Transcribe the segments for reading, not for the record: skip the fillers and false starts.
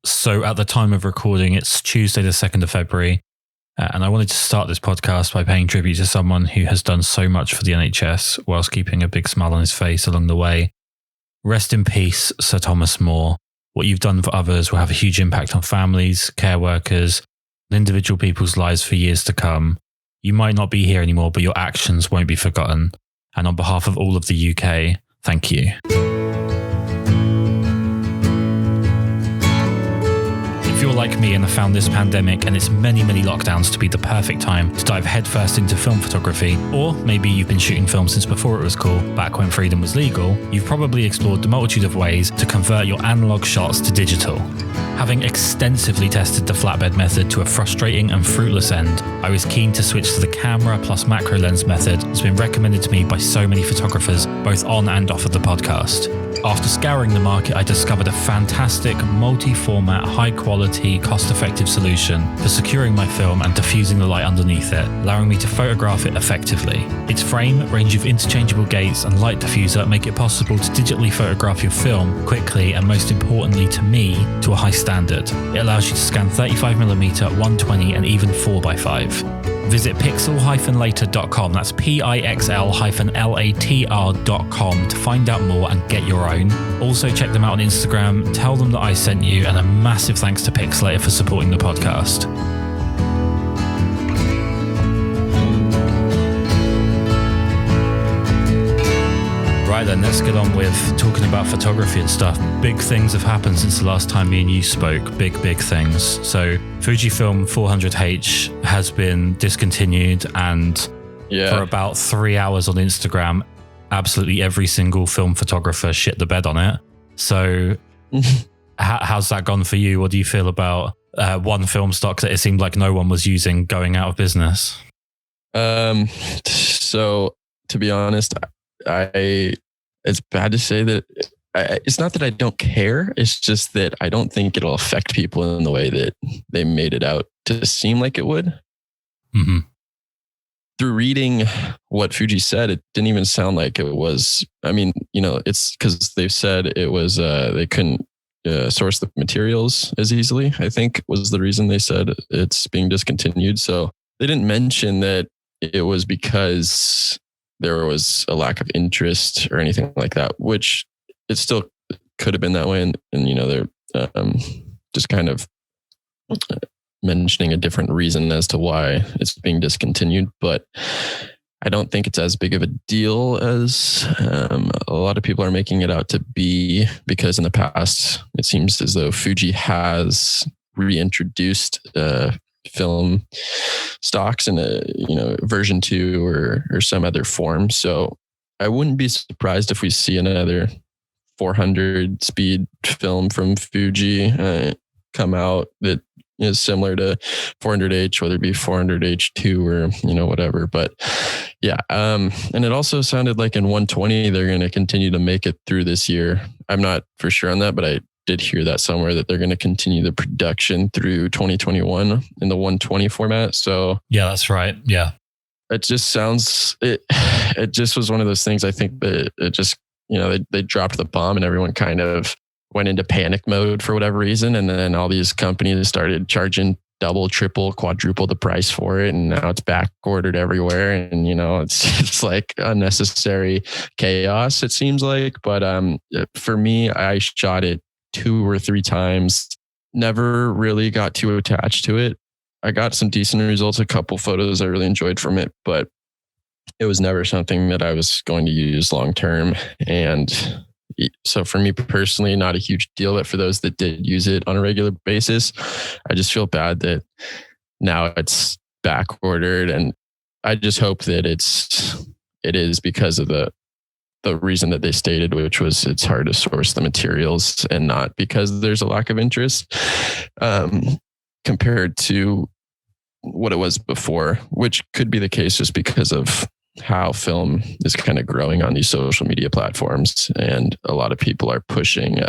So at the time of recording, it's Tuesday, the 2nd of February. And I wanted to start this podcast by paying tribute to someone who has done so much for the NHS whilst keeping a big smile on his face along the way. Rest in peace, Sir Thomas More. What you've done for others will have a huge impact on families, care workers, and individual people's lives for years to come. You might not be here anymore, but your actions won't be forgotten. And on behalf of all of the UK, thank you. If you're like me and have found this pandemic and its many lockdowns to be the perfect time to dive headfirst into film photography, or maybe you've been shooting film since before it was cool, back when freedom was legal, you've probably explored the multitude of ways to convert your analog shots to digital. Having extensively tested the flatbed method to a frustrating and fruitless end, I was keen to switch to the camera plus macro lens method that's been recommended to me by so many photographers, both on and off of the podcast. After scouring the market, I discovered a fantastic multi-format, high-quality, cost-effective solution for securing my film and diffusing the light underneath it, allowing me to photograph it effectively. Its frame, range of interchangeable gates, and light diffuser make it possible to digitally photograph your film quickly and, most importantly to me, to a high standard. It allows you to scan 35mm, 120 and even 4x5. Visit pixel-later.com, that's pixl-latr.com to find out more and get your own. Also check them out on Instagram, tell them that I sent you, and a massive thanks to Pixelator for supporting the podcast. Right then, let's get on with talking about photography and stuff. Big things have happened since the last time me and you spoke. Big things. So Fujifilm 400H has been discontinued, and for about 3 hours on Instagram, absolutely every single film photographer shit the bed on it. So how's that gone for you? What do you feel about one film stock that it seemed like no one was using going out of business? So to be honest, it's bad to say that it's not that I don't care. It's just that I don't think it'll affect people in the way that they made it out to seem like it would. Mm-hmm. Through reading what Fuji said, it didn't even sound like it was. I mean, it's because they've said it was they couldn't source the materials as easily, I think was the reason they said it's being discontinued. So they didn't mention that it was because there was a lack of interest or anything like that, which it still could have been that way. And they're just kind of mentioning a different reason as to why it's being discontinued. But I don't think it's as big of a deal as a lot of people are making it out to be, because in the past, it seems as though Fuji has reintroduced film stocks in a version 2 or some other form. So I wouldn't be surprised if we see another 400 speed film from Fuji come out that is similar to 400H, whether it be 400H2 or whatever. But yeah, and it also sounded like in 120 they're going to continue to make it through this year. I'm not for sure on that, but I did hear that somewhere, that they're going to continue the production through 2021 in the 120 format. So yeah, that's right. Yeah. It just sounds, it just was one of those things. I think that it just, they dropped the bomb and everyone kind of went into panic mode for whatever reason. And then all these companies started charging double, triple, quadruple the price for it. And now it's back ordered everywhere. And, it's like unnecessary chaos, it seems like. But for me, I shot it 2 or 3 times, never really got too attached to it. I got some decent results, a couple photos I really enjoyed from it, but it was never something that I was going to use long term. And so for me personally, not a huge deal, but for those that did use it on a regular basis, I just feel bad that now it's back ordered. And I just hope that it is because of the reason that they stated, which was it's hard to source the materials, and not because there's a lack of interest compared to what it was before, which could be the case just because of how film is kind of growing on these social media platforms. And a lot of people are pushing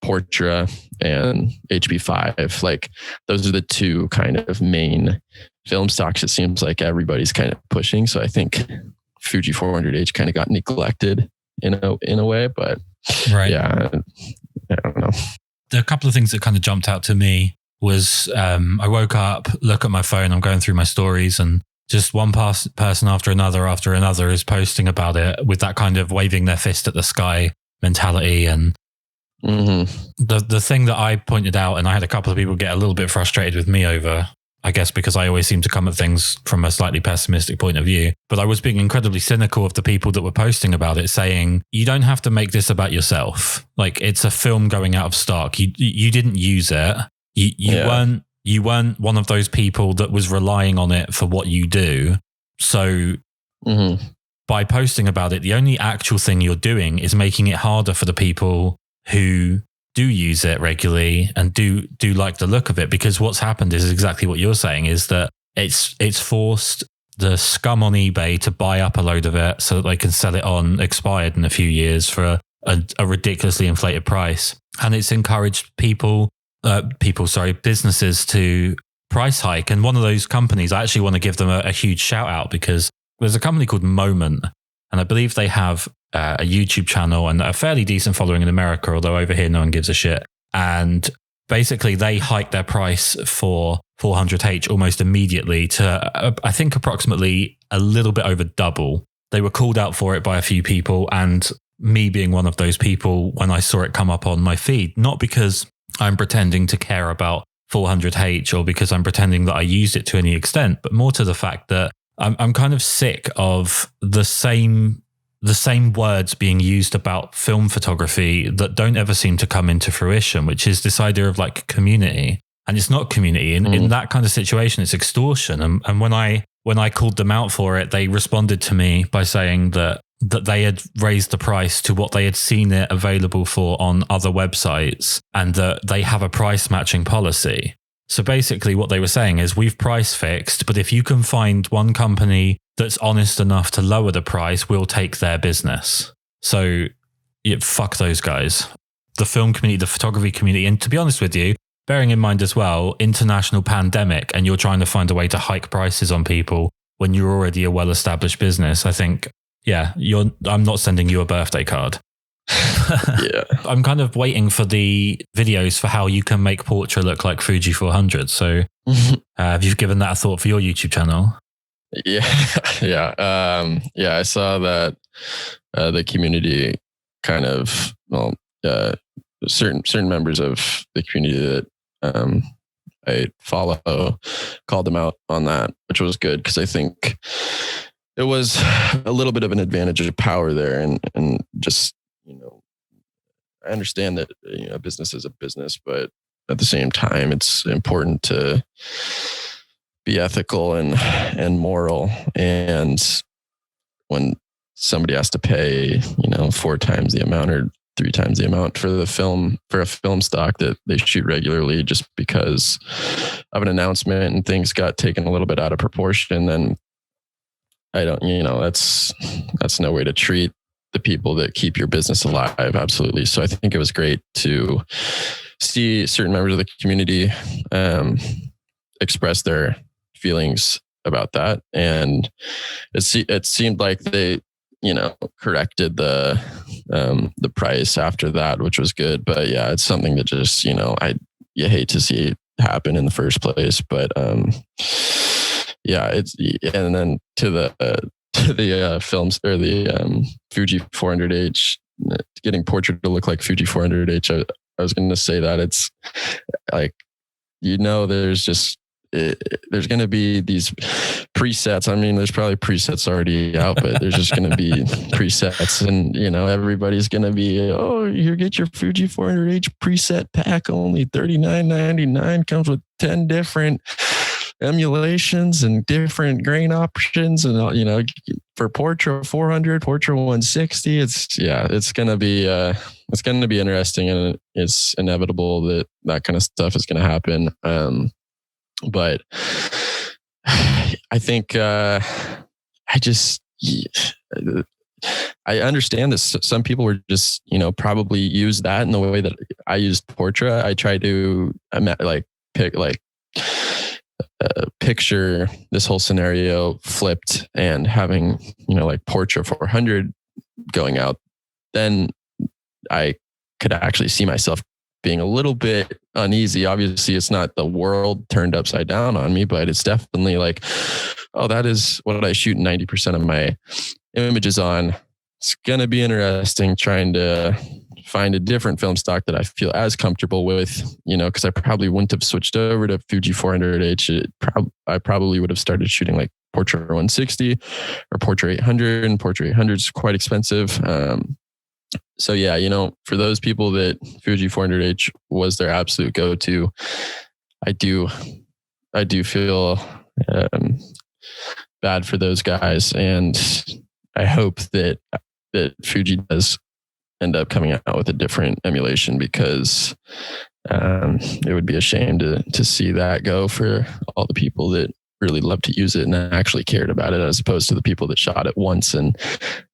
Portra and HB5. Like those are the two kind of main film stocks it seems like everybody's kind of pushing. So I think Fuji 400H kind of got neglected in a way, but right. Yeah, I don't know. a couple of things that kind of jumped out to me was I woke up, look at my phone, I'm going through my stories, and just one person after another is posting about it with that kind of waving their fist at the sky mentality. And the thing that I pointed out, and I had a couple of people get a little bit frustrated with me over, I guess because I always seem to come at things from a slightly pessimistic point of view, but I was being incredibly cynical of the people that were posting about it, saying, you don't have to make this about yourself. Like, it's a film going out of stock. You didn't use it. You weren't one of those people that was relying on it for what you do. So by posting about it, the only actual thing you're doing is making it harder for the people who do use it regularly and do like the look of it. Because what's happened is exactly what you're saying, is that it's forced the scum on eBay to buy up a load of it so that they can sell it on expired in a few years for a ridiculously inflated price. And it's encouraged businesses to price hike. And one of those companies, I actually want to give them a huge shout out, because there's a company called Moment, and I believe they have a YouTube channel and a fairly decent following in America, although over here no one gives a shit. And basically they hiked their price for 400H almost immediately to, I think, approximately a little bit over double. They were called out for it by a few people, and me being one of those people when I saw it come up on my feed, not because I'm pretending to care about 400H or because I'm pretending that I used it to any extent, but more to the fact that I'm kind of sick of the same words being used about film photography that don't ever seem to come into fruition, which is this idea of like community. And it's not community. In that kind of situation, it's extortion. And when I called them out for it, they responded to me by saying that they had raised the price to what they had seen it available for on other websites, and that they have a price matching policy. So basically what they were saying is, we've price fixed, but if you can find one company that's honest enough to lower the price, we'll take their business. So fuck those guys. The film community, the photography community, and to be honest with you, bearing in mind as well, international pandemic, and you're trying to find a way to hike prices on people when you're already a well-established business, I think, I'm not sending you a birthday card. Yeah. I'm kind of waiting for the videos for how you can make Portra look like Fuji 400. So have you given that a thought for your YouTube channel? Yeah. I saw that the community kind of, certain members of the community that I follow called them out on that, which was good, because I think it was a little bit of an advantage of power there, and just, I understand that business is a business, but at the same time, it's important to be ethical and moral. And when somebody has to pay, 4 times the amount or 3 times the amount for a film stock that they shoot regularly, just because of an announcement and things got taken a little bit out of proportion, then I don't, that's no way to treat the people that keep your business alive. Absolutely. So I think it was great to see certain members of the community express their feelings about that. And it seemed like they, corrected the price after that, which was good. But yeah, it's something that just, you hate to see happen in the first place. But and then to the films, or the Fuji 400H, getting Portrait to look like Fuji 400H. I was going to say that it's like, there's going to be these presets. I mean, there's probably presets already out, but there's just going to be presets, and everybody's going to be, you get your Fuji 400H preset pack, only $39.99, comes with 10 different emulations and different grain options, and for Portra 400, Portra 160, it's going to be interesting, and it's inevitable that kind of stuff is going to happen. But I think I understand that some people were just, probably use that in the way that I used Portra. I try to picture this whole scenario flipped and having, Portra 400 going out. Then I could actually see myself being a little bit uneasy. Obviously, it's not the world turned upside down on me, but it's definitely like, oh, that is what I shoot 90% of my images on. It's going to be interesting trying to find a different film stock that I feel as comfortable with, because I probably wouldn't have switched over to Fuji 400H. I probably would have started shooting like Portrait 160 or Portrait 800, and Portrait 800 is quite expensive. So yeah, for those people that Fuji 400H was their absolute go-to, I do feel bad for those guys, and I hope that Fuji does end up coming out with a different emulation, because it would be a shame to see that go for all the people that really love to use it and actually cared about it, as opposed to the people that shot it once and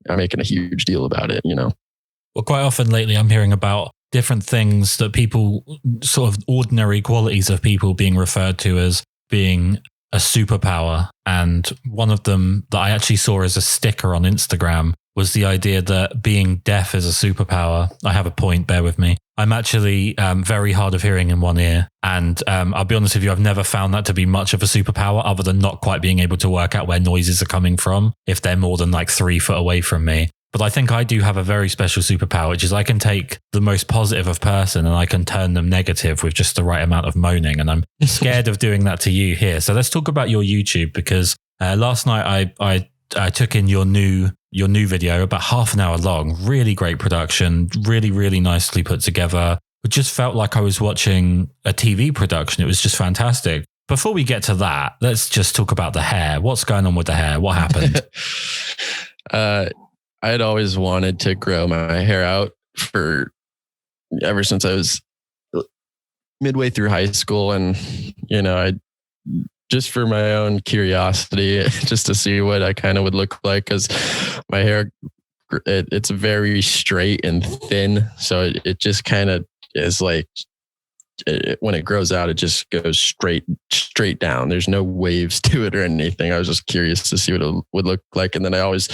are making a huge deal about it. Well, quite often lately I'm hearing about different things that people, sort of ordinary qualities of people, being referred to as being a superpower. And one of them that I actually saw as a sticker on Instagram was the idea that being deaf is a superpower. I have a point, bear with me. I'm actually very hard of hearing in one ear. And I'll be honest with you, I've never found that to be much of a superpower, other than not quite being able to work out where noises are coming from if they're more than like 3 foot away from me. But I think I do have a very special superpower, which is I can take the most positive of person and I can turn them negative with just the right amount of moaning. And I'm scared of doing that to you here. So let's talk about your YouTube, because last night I took in your new video, about half an hour long, really great production, really, really nicely put together. It just felt like I was watching a TV production. It was just fantastic. Before we get to that, let's just talk about the hair. What's going on with the hair? What happened? I had always wanted to grow my hair out ever since I was midway through high school. And, I just for my own curiosity, just to see what I kind of would look like, because my hair, it's very straight and thin. So it just kind of is like, when it grows out, it just goes straight down. There's no waves to it or anything. I was just curious to see what it would look like. And then I always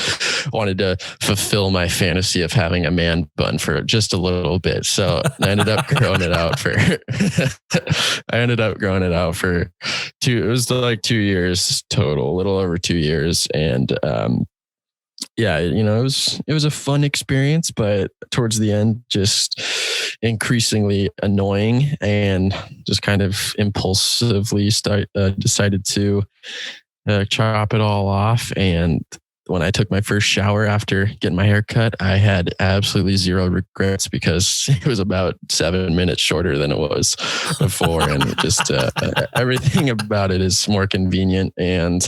wanted to fulfill my fantasy of having a man bun for just a little bit. So I ended up growing it out for, it was like 2 years total, a little over 2 years. And, yeah, it was a fun experience, but towards the end, just increasingly annoying, and just kind of impulsively decided to chop it all off. And when I took my first shower after getting my hair cut, I had absolutely zero regrets, because it was about 7 minutes shorter than it was before. And it just everything about it is more convenient. And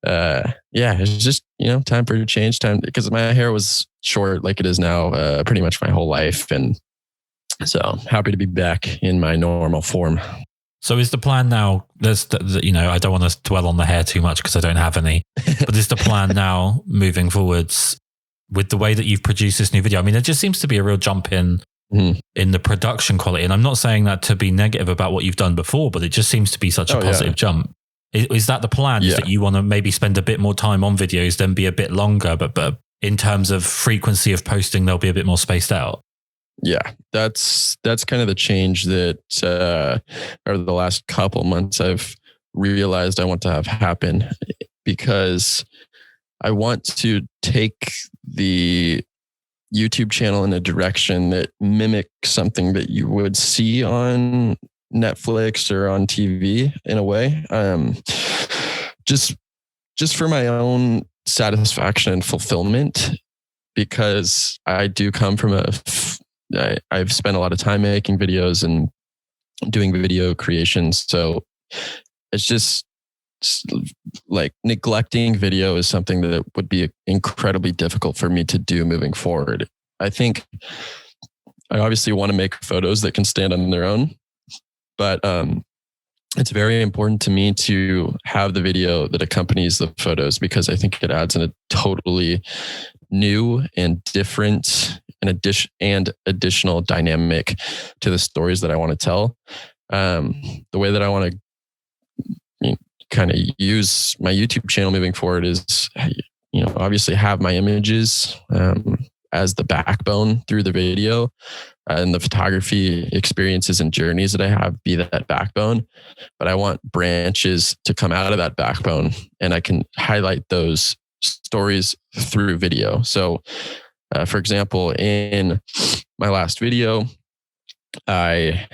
it's just, time for a change, because my hair was short like it is now, pretty much my whole life. And so happy to be back in my normal form. So is the plan now, I don't want to dwell on the hair too much because I don't have any, but is the plan now moving forwards with the way that you've produced this new video? I mean, there just seems to be a real jump in the production quality. And I'm not saying that to be negative about what you've done before, but it just seems to be such a positive jump. Is that the plan? Is that you want to maybe spend a bit more time on videos, then be a bit longer, but in terms of frequency of posting, they'll be a bit more spaced out? Yeah, that's kind of the change that over the last couple months I've realized I want to have happen, because I want to take the YouTube channel in a direction that mimics something that you would see on Netflix or on TV in a way. Just for my own satisfaction and fulfillment, because I do come from I've spent a lot of time making videos and doing video creations. So it's just like neglecting video is something that would be incredibly difficult for me to do moving forward. I think I obviously want to make photos that can stand on their own, but it's very important to me to have the video that accompanies the photos, because I think it adds in a totally new and different and additional dynamic to the stories that I want to tell. The way that I want to kind of use my YouTube channel moving forward is, obviously have my images as the backbone through the video, and the photography experiences and journeys that I have be that backbone. But I want branches to come out of that backbone, and I can highlight those stories through video. So, for example, in my last video, I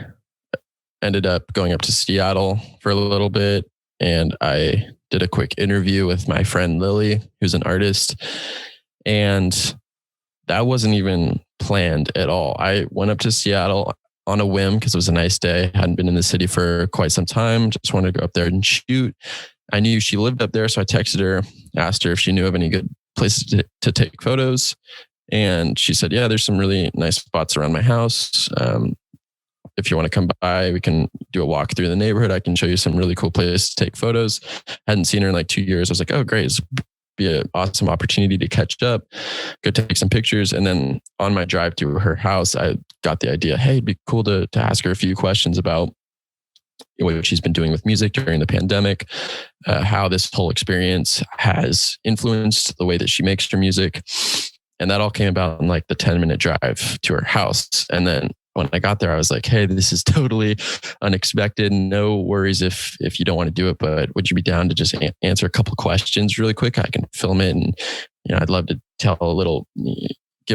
ended up going up to Seattle for a little bit, and I did a quick interview with my friend Lily, who's an artist. And that wasn't even planned at all. I went up to Seattle on a whim because it was a nice day. I hadn't been in the city for quite some time. Just wanted to go up there and shoot. I knew she lived up there, so I texted her, asked her if she knew of any good places to take photos. And she said, yeah, there's some really nice spots around my house. If you want to come by, we can do a walk through the neighborhood. I can show you some really cool places to take photos. Hadn't seen her in like 2 years. I was like, oh, great. It's be an awesome opportunity to catch up, go take some pictures. And then on my drive to her house, I got the idea, hey, it'd be cool to ask her a few questions about what she's been doing with music during the pandemic, how this whole experience has influenced the way that she makes her music. And that all came about in like the 10-minute drive to her house. And then when I got there, I was like, hey, this is totally unexpected. No worries if you don't want to do it, but would you be down to just answer a couple of questions really quick? I can film it, and I'd love to give a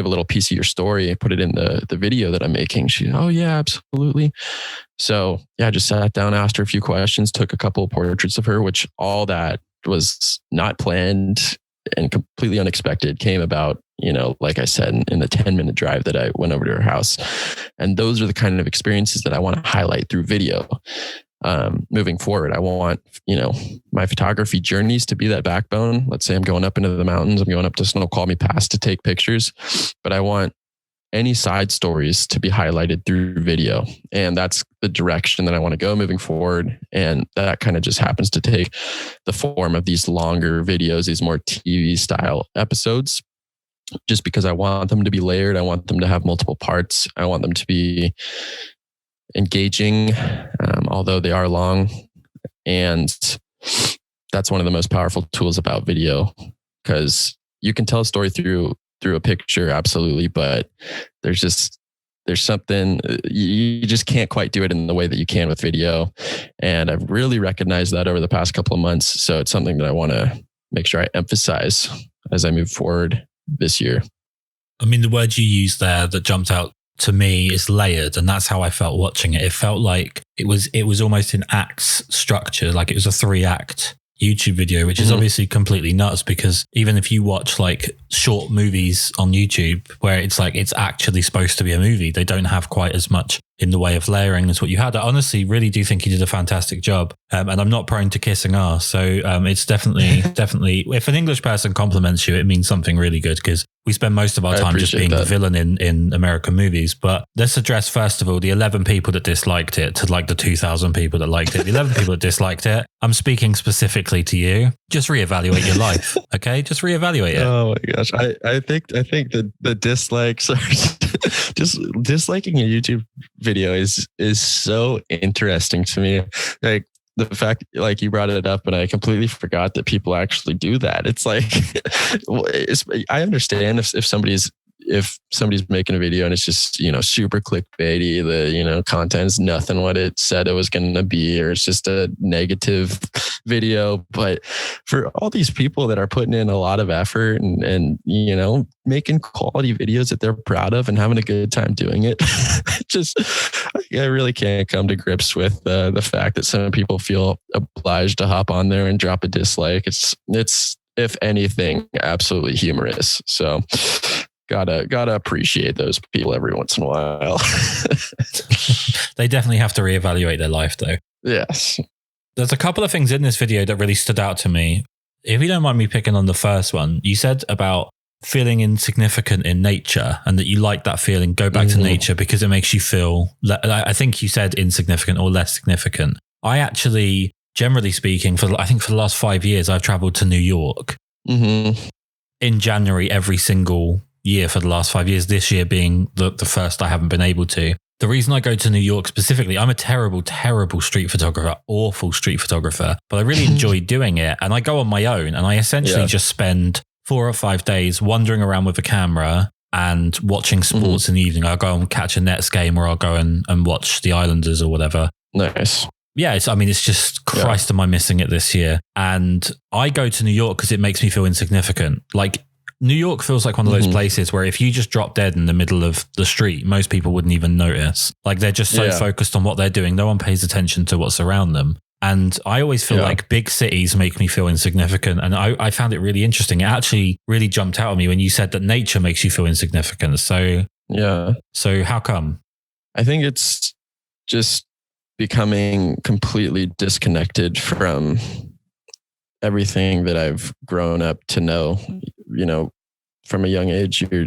little piece of your story and put it in the video that I'm making. She, oh yeah, absolutely. So yeah, I just sat down, asked her a few questions, took a couple of portraits of her, which all that was not planned and completely unexpected, came about, like I said, in the 10-minute drive that I went over to her house. And those are the kind of experiences that I want to highlight through video. Moving forward, I want, my photography journeys to be that backbone. Let's say I'm going up into the mountains, I'm going up to Snoqualmie Pass to take pictures, but I want any side stories to be highlighted through video. And that's the direction that I want to go moving forward. And that kind of just happens to take the form of these longer videos, these more TV style episodes, just because I want them to be layered. I want them to have multiple parts. I want them to be engaging, although they are long. And that's one of the most powerful tools about video, because you can tell a story through a picture, absolutely, but there's something, you just can't quite do it in the way that you can with video. And I've really recognized that over the past couple of months. So it's something that I want to make sure I emphasize as I move forward this year. I mean, the word you used there that jumped out to me is layered, and that's how I felt watching it. It felt like it was almost in acts structure, like it was a 3-act YouTube video, which is obviously completely nuts, because even if you watch like short movies on YouTube where it's like it's actually supposed to be a movie, they don't have quite as much in the way of layering as what you had. I honestly really do think you did a fantastic job. And I'm not prone to kissing ass. So it's definitely, if an English person compliments you, it means something really good, because we spend most of our time just being the villain in American movies. But let's address, first of all, the 11 people that disliked it to like the 2,000 people that liked it. The 11 people that disliked it, I'm speaking specifically to you. Just reevaluate your life, okay? Just reevaluate it. Oh my gosh. I think the dislikes are just disliking a YouTube video is so interesting to me. Like the fact, like you brought it up, and I completely forgot that people actually do that. It's like, I understand if somebody's making a video and it's just, super clickbaity, the, content is nothing what it said it was going to be, or it's just a negative video. But for all these people that are putting in a lot of effort and making quality videos that they're proud of and having a good time doing it, I really can't come to grips with the fact that some people feel obliged to hop on there and drop a dislike. It's if anything, absolutely humorous. So Gotta appreciate those people every once in a while. They definitely have to reevaluate their life, though. Yes. There's a couple of things in this video that really stood out to me. If you don't mind me picking on the first one, you said about feeling insignificant in nature, and that you like that feeling, go back to nature because it makes you feel, I think you said insignificant or less significant. I actually, generally speaking, for the last 5 years, I've traveled to New York in January every single year for the last 5 years, this year being the first I haven't been able to. The reason I go to New York specifically, I'm a terrible street photographer, awful street photographer, but I really enjoy doing it. And I go on my own, and I essentially just spend 4 or 5 days wandering around with a camera, and watching sports in the evening. I'll go and catch a Nets game, or I'll go and watch the Islanders or whatever. Nice. Yeah, it's just, Christ, am I missing it this year? And I go to New York because it makes me feel insignificant. Like, New York feels like one of those places where if you just drop dead in the middle of the street, most people wouldn't even notice. Like, they're just so focused on what they're doing. No one pays attention to what's around them. And I always feel like big cities make me feel insignificant. And I found it really interesting. It actually really jumped out at me when you said that nature makes you feel insignificant. So how come? I think it's just becoming completely disconnected from everything that I've grown up to know. You know, from a young age, you're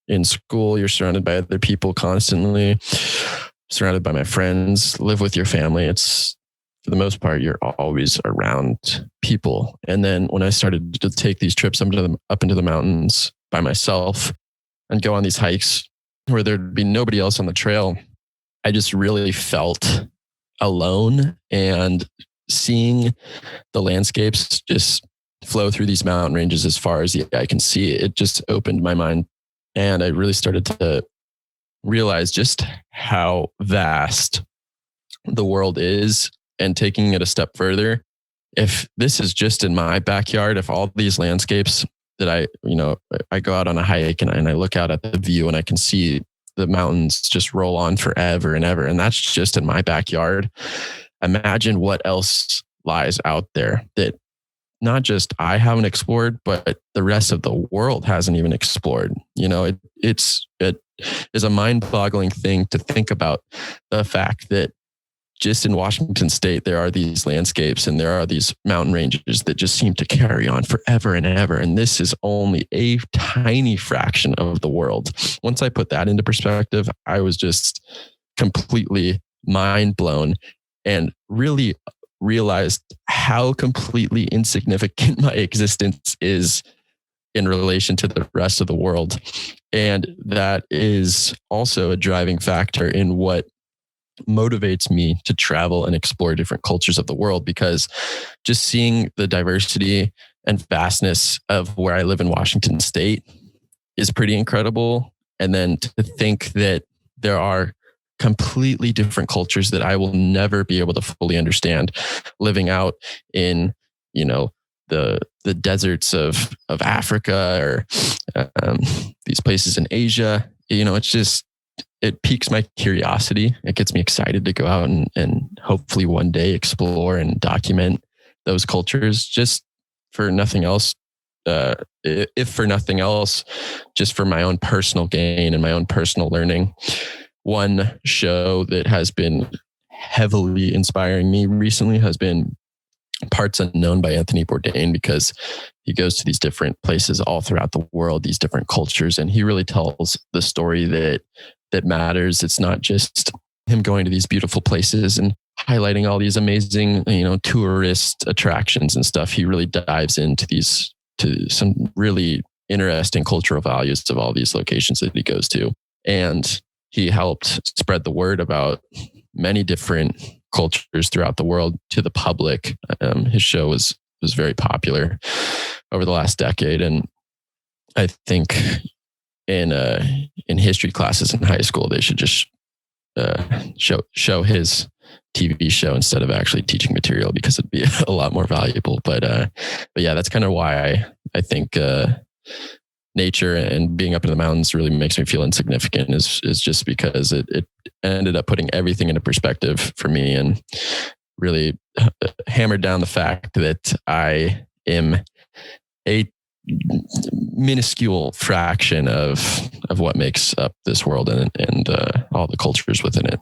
in school, you're surrounded by other people constantly, surrounded by my friends, live with your family. It's, for the most part, you're always around people. And then when I started to take these trips up into the mountains by myself and go on these hikes where there'd be nobody else on the trail, I just really felt alone. And seeing the landscapes just flow through these mountain ranges as far as the eye can see, it just opened my mind. And I really started to realize just how vast the world is. And taking it a step further, if this is just in my backyard, if all these landscapes that I go out on a hike and I look out at the view and I can see the mountains just roll on forever and ever, and that's just in my backyard. Imagine what else lies out there that not just I haven't explored, but the rest of the world hasn't even explored. You know, it is a mind-boggling thing to think about the fact that just in Washington state, there are these landscapes and there are these mountain ranges that just seem to carry on forever and ever. And this is only a tiny fraction of the world. Once I put that into perspective, I was just completely mind blown and really realized how completely insignificant my existence is in relation to the rest of the world. And that is also a driving factor in what motivates me to travel and explore different cultures of the world, because just seeing the diversity and vastness of where I live in Washington state is pretty incredible. And then to think that there are completely different cultures that I will never be able to fully understand living out in, you know, the deserts of Africa or these places in Asia. You know, it piques my curiosity. It gets me excited to go out and hopefully one day explore and document those cultures, just for nothing else. If for nothing else, just for my own personal gain and my own personal learning. One show that has been heavily inspiring me recently has been Parts Unknown by Anthony Bourdain, because he goes to these different places all throughout the world, these different cultures, and he really tells the story that matters. It's not just him going to these beautiful places and highlighting all these amazing, you know, tourist attractions and stuff. He really dives into some really interesting cultural values of all these locations that he goes to. And he helped spread the word about many different cultures throughout the world to the public. His show was very popular over the last decade. And I think in history classes in high school, they should just show his TV show instead of actually teaching material, because it'd be a lot more valuable. But yeah, that's kind of why I think nature and being up in the mountains really makes me feel insignificant, is just because it ended up putting everything into perspective for me and really hammered down the fact that I am a minuscule fraction of what makes up this world and all the cultures within it.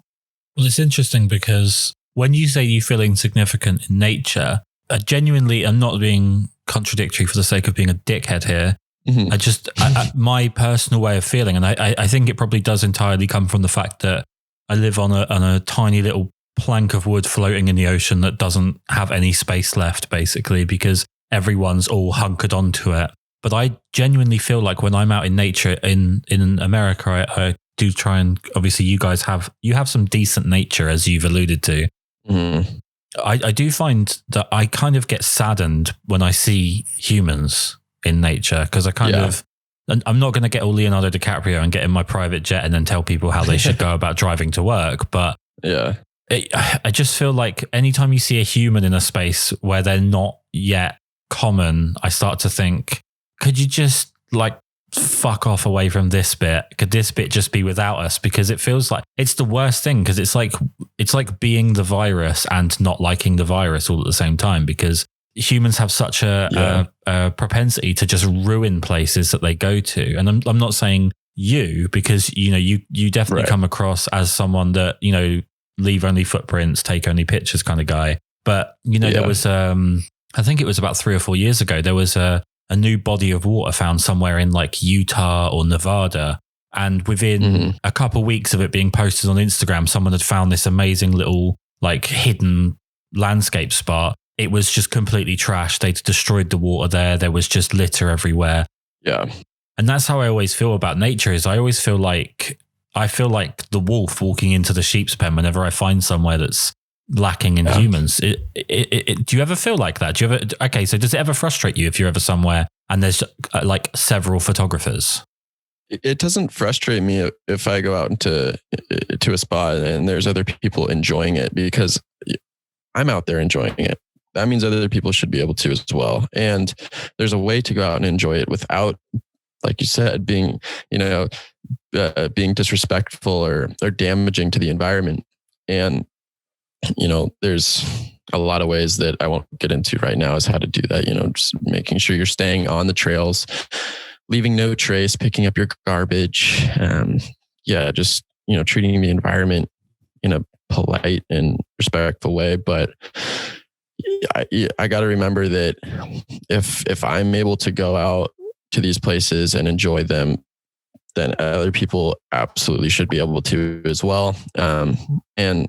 Well, it's interesting because when you say you feel insignificant in nature, genuinely, I'm not being contradictory for the sake of being a dickhead here. Mm-hmm. My personal way of feeling, and I think it probably does entirely come from the fact that I live on a tiny little plank of wood floating in the ocean that doesn't have any space left, basically, because everyone's all hunkered onto it. But I genuinely feel like when I'm out in nature in America, I do try, and obviously you guys have some decent nature, as you've alluded to. Mm. I do find that I kind of get saddened when I see humans in nature, because I kind of and I'm not going to get all Leonardo DiCaprio and get in my private jet and then tell people how they should go about driving to work. But yeah, I just feel like anytime you see a human in a space where they're not yet common, I start to think, could you just like fuck off away from this bit? Could this bit just be without us? Because it feels like it's the worst thing, because it's like being the virus and not liking the virus all at the same time, because humans have such a propensity to just ruin places that they go to. And I'm not saying you, because you definitely come across as someone that leave only footprints, take only pictures kind of guy. But there was I think it was about 3 or 4 years ago, there was a new body of water found somewhere in like Utah or Nevada. And within a couple of weeks of it being posted on Instagram, someone had found this amazing little like hidden landscape spot. It was just completely trashed. They'd destroyed the water there. There was just litter everywhere. Yeah. And that's how I always feel about nature, is I always feel like the wolf walking into the sheep's pen whenever I find somewhere that's lacking in humans. Do you ever feel like that? So does it ever frustrate you if you're ever somewhere and there's like several photographers? It doesn't frustrate me if I go out into a spot and there's other people enjoying it, because I'm out there enjoying it. That means other people should be able to as well. And there's a way to go out and enjoy it without, like you said, being disrespectful or damaging to the environment. And there's a lot of ways that I won't get into right now is how to do that. Just making sure you're staying on the trails, leaving no trace, picking up your garbage. Just, treating the environment in a polite and respectful way. But I got to remember that if I'm able to go out to these places and enjoy them, then other people absolutely should be able to as well. And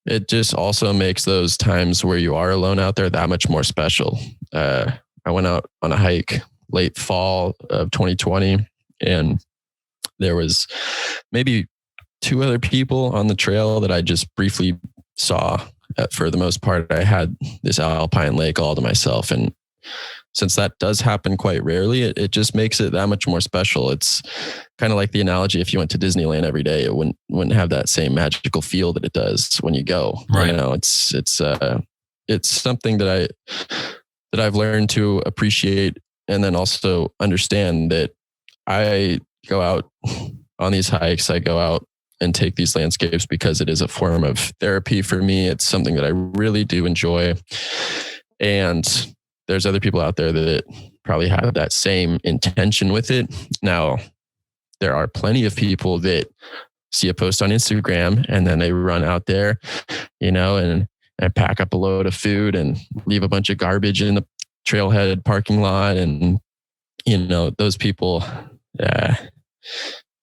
it just also makes those times where you are alone out there that much more special. I went out on a hike late fall of 2020, and there was maybe 2 other people on the trail that I just briefly saw. For the most part, I had this alpine lake all to myself. And since that does happen quite rarely, it just makes it that much more special. It's kind of like the analogy, if you went to Disneyland every day, it wouldn't have that same magical feel that it does when you go. Right. It's something that I've learned to appreciate, and then also understand that I go out on these hikes. I go out and take these landscapes because it is a form of therapy for me. It's something that I really do enjoy. And there's other people out there that probably have that same intention with it. Now, there are plenty of people that see a post on Instagram and then they run out there, and pack up a load of food and leave a bunch of garbage in the trailhead parking lot. And, those people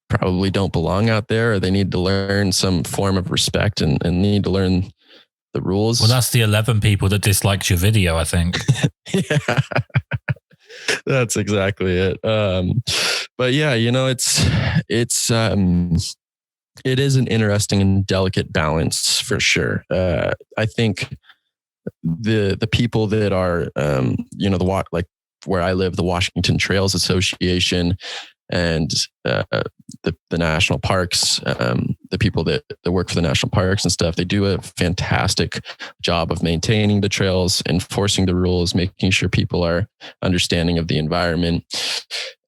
probably don't belong out there, or they need to learn some form of respect and need to learn the rules. Well, that's the 11 people that disliked your video, I think. Yeah, that's exactly it. But yeah, it is an interesting and delicate balance for sure. I think the people that are, like where I live, the Washington Trails Association, and the national parks, the people that work for the national parks and stuff, they do a fantastic job of maintaining the trails, enforcing the rules, making sure people are understanding of the environment.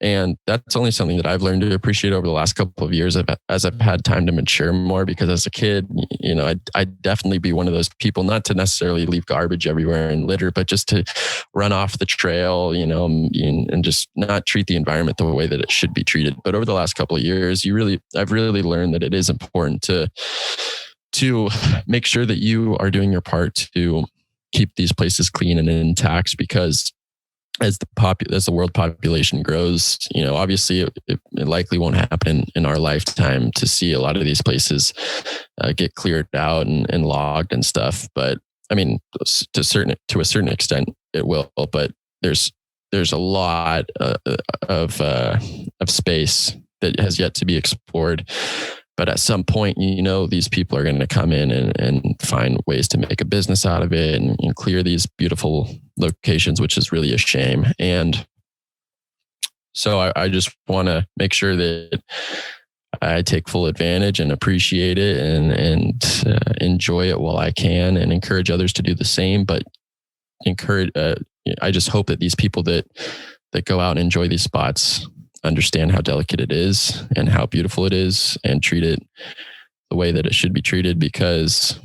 And that's only something that I've learned to appreciate over the last couple of years as I've had time to mature more, because as a kid, I'd definitely be one of those people, not to necessarily leave garbage everywhere and litter, but just to run off the trail, and just not treat the environment the way that it should be treated. But over the last couple of years, I've really learned that it is important to make sure that you are doing your part to keep these places clean and intact, because as the world population grows, obviously it likely won't happen in our lifetime to see a lot of these places get cleared out and logged and stuff. But I mean, to a certain extent, it will. But there's a lot of space that has yet to be explored. But at some point, these people are going to come in and find ways to make a business out of it and clear these beautiful locations, which is really a shame. And So I just want to make sure that I take full advantage and appreciate it and enjoy it while I can, and encourage others to do the same. But I just hope that these people that go out and enjoy these spots understand how delicate it is and how beautiful it is, and treat it the way that it should be treated, because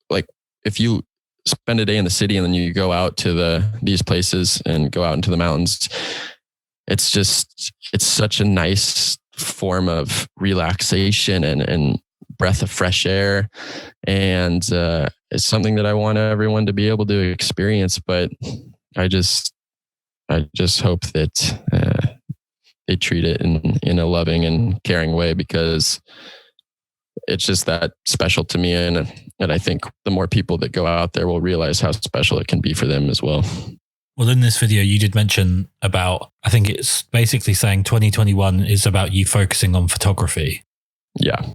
like if you spend a day in the city and then you go out to these places and go out into the mountains, it's such a nice form of relaxation and breath of fresh air. And it's something that I want everyone to be able to experience. But I just hope that they treat it in a loving and caring way, because it's just that special to me. And I think the more people that go out there will realize how special it can be for them as well. Well, in this video, you did mention about, I think it's basically saying 2021 is about you focusing on photography. Yeah.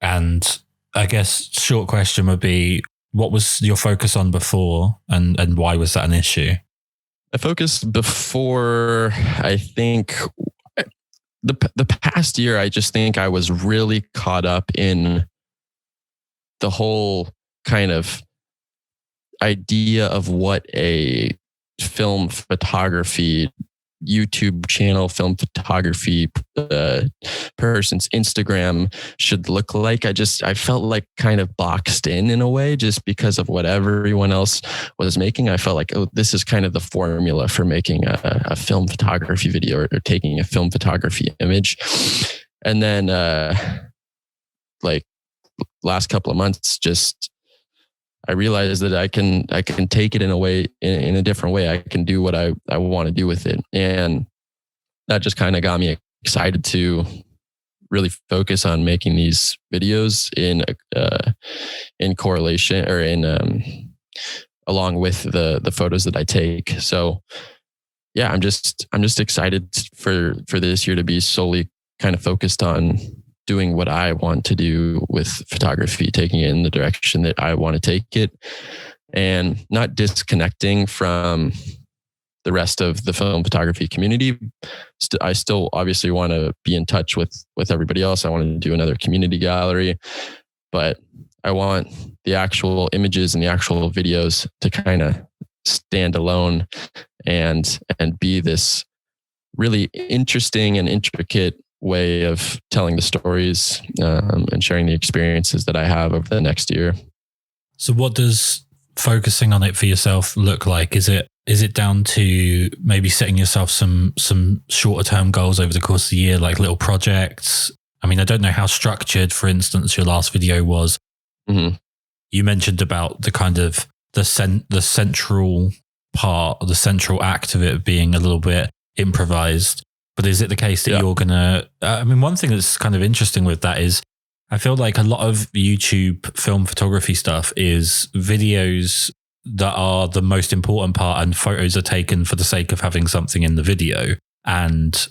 And I guess short question would be, what was your focus on before, and why was that an issue? I focused before, I think the past year, I just think I was really caught up in the whole kind of idea of what a film photography YouTube channel, film photography person's Instagram should look like. I felt like kind of boxed in a way, just because of what everyone else was making. I felt like, oh, this is kind of the formula for making a film photography video, or taking a film photography image. And then like last couple of months, I realized that I can take it in a different way. I can do what I want to do with it. And that just kind of got me excited to really focus on making these videos in correlation, or along with the photos that I take. So yeah, I'm just excited for this year to be solely kind of focused on doing what I want to do with photography, taking it in the direction that I want to take it, and not disconnecting from the rest of the film photography community. I still obviously want to be in touch with everybody else. I want to do another community gallery, but I want the actual images and the actual videos to kind of stand alone and be this really interesting and intricate way of telling the stories and sharing the experiences that I have over the next year. So what does focusing on it for yourself look like? Is it down to maybe setting yourself some shorter term goals over the course of the year, like little projects? I mean, I don't know how structured, for instance, your last video was. Mm-hmm. You mentioned about the kind of the central part, or the central act of it being a little bit improvised. But is it the case that you're going to... I mean, one thing that's kind of interesting with that is I feel like a lot of YouTube film photography stuff is videos that are the most important part, and photos are taken for the sake of having something in the video. And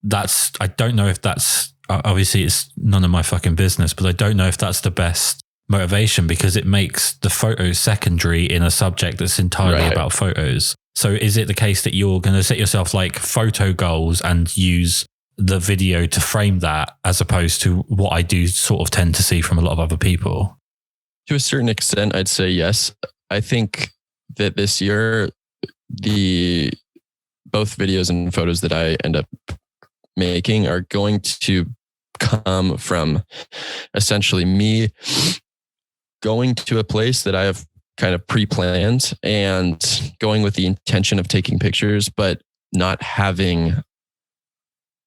that's... I don't know if that's... Obviously, it's none of my fucking business, but I don't know if that's the best motivation, because it makes the photos secondary in a subject that's entirely about photos. So is it the case that you're going to set yourself like photo goals and use the video to frame that, as opposed to what I do sort of tend to see from a lot of other people? To a certain extent, I'd say yes. I think that this year, both videos and photos that I end up making are going to come from essentially me going to a place that I have kind of pre-planned and going with the intention of taking pictures, but not having